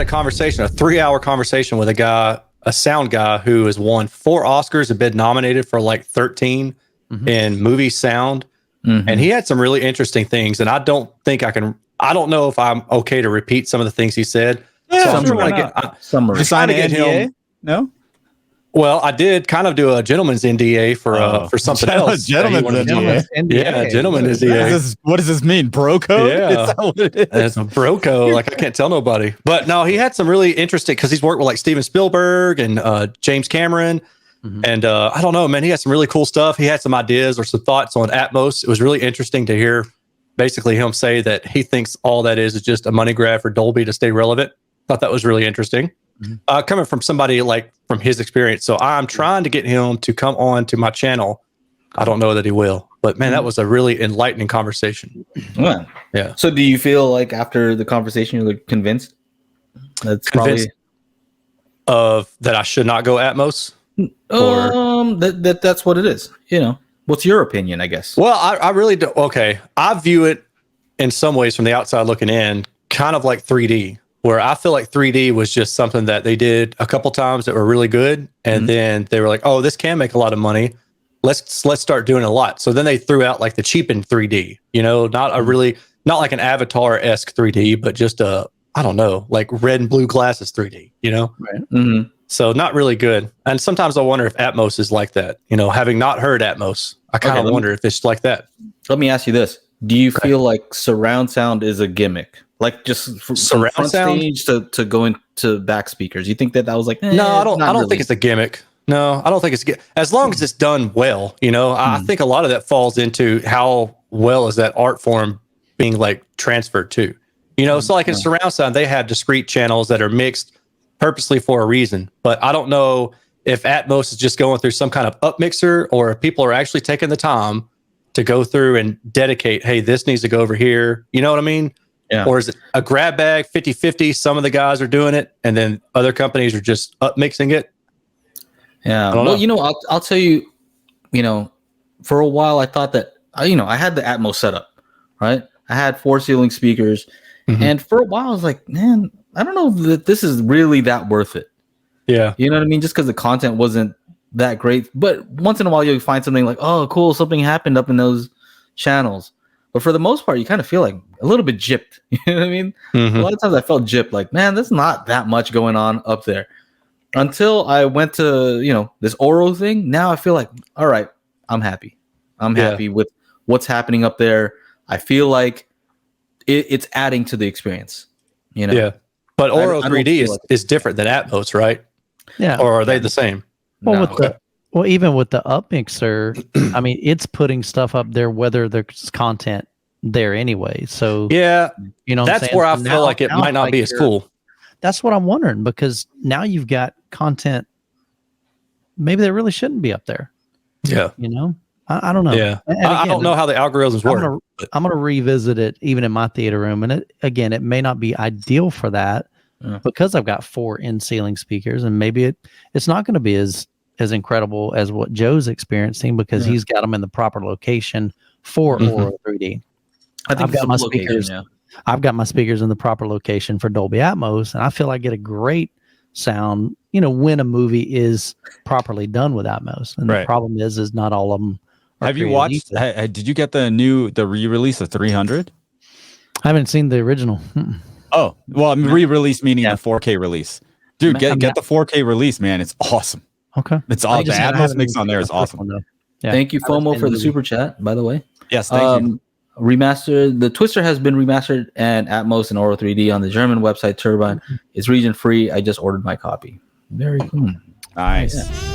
had a 3-hour conversation with a sound guy who has won 4 Oscars and been nominated for like 13 in movie sound. And he had some really interesting things. And I don't know if I'm okay to repeat some of the things he said. Yeah, so I'm sure, trying to get him. No? Well, I did kind of do a gentleman's NDA for something else. Gentleman's NDA. Yeah, gentleman's NDA. What does this mean? Bro code? Yeah. Is that what it is? It's a bro code. Like, I can't tell nobody. But no, he had some really interesting, because he's worked with like Steven Spielberg and James Cameron. And I don't know, man, he had some really cool stuff. He had some ideas or some thoughts on Atmos. It was really interesting to hear basically him say that he thinks all that is just a money grab for Dolby to stay relevant. Thought that was really interesting. Coming from somebody like from his experience. So I'm trying to get him to come on to my channel. I don't know that he will, but man, that was a really enlightening conversation. Yeah. So do you feel like after the conversation, you're like convinced? That's convinced of that I should not go Atmos? That's what it is. You know, what's your opinion, I guess? Well, I really do. Okay. I view it in some ways from the outside looking in, kind of like 3D. Where I feel like 3D was just something that they did a couple times that were really good, and then they were like, "Oh, this can make a lot of money. Let's start doing it a lot." So then they threw out like the cheapened 3D, you know, not like an Avatar-esque 3D, but just I don't know, like red and blue glasses 3D, you know? Right. So not really good. And sometimes I wonder if Atmos is like that. You know, having not heard Atmos, I kind of wonder if it's like that. Let me ask you this: do you feel like surround sound is a gimmick? Like just from front stage to go into back speakers. You think that was like, no, I don't think it's a gimmick. No, I don't think it's as long as it's done well, you know. I think a lot of that falls into how well is that art form being like transferred to, you know. So like in surround sound, they have discrete channels that are mixed purposely for a reason. But I don't know if Atmos is just going through some kind of up mixer, or if people are actually taking the time to go through and dedicate, hey, this needs to go over here. You know what I mean? Yeah. Or is it a grab bag 50-50? Some of the guys are doing it, and then other companies are just up mixing it. Yeah. Well, you know, I'll tell you, you know, for a while I thought that, you know, I had the Atmos setup, right? I had 4 ceiling speakers, and for a while I was like, man, I don't know that this is really that worth it. Yeah. You know what I mean? Just because the content wasn't that great. But once in a while you'll find something like, oh, cool, something happened up in those channels. But for the most part, you kind of feel like a little bit gypped. You know what I mean? A lot of times I felt gypped, like, man, there's not that much going on up there. Until I went to, you know, this Auro thing. Now I feel like, all right, I'm happy. I'm happy with what's happening up there. I feel like it's adding to the experience. You know? Yeah. But Auro 3D is different than Atmos, right? Yeah. Or are they the same? Well, even with the up mixer, I mean, it's putting stuff up there whether there's content there anyway. So yeah, you know, that's where I feel like it might not be as cool. That's what I'm wondering, because now you've got content maybe that really shouldn't be up there. Yeah, you know, I don't know. Yeah, and again, I don't know how the algorithms work. I'm gonna revisit it even in my theater room, and it may not be ideal for that because I've got 4 in ceiling speakers, and maybe it's not going to be as incredible as what Joe's experiencing because he's got them in the proper location for Auro 3D. I think I've got my speakers. I've got my speakers in the proper location for Dolby Atmos, and I feel I get a great sound, you know, when a movie is properly done with Atmos. And the problem is not all of them. Have you watched? Did you get the re-release of 300? I haven't seen the original. Oh, well, re-release meaning the 4K release. Dude, get the 4K release, man. It's awesome. Okay. It's all the Atmos mix on there is awesome. Yeah. Thank you, FOMO, for the super chat, by the way. Yes, thank you. Remastered. The Twister has been remastered, and Atmos and Auro 3D on the German website Turbine is region free. I just ordered my copy. Very cool. Nice. Yeah.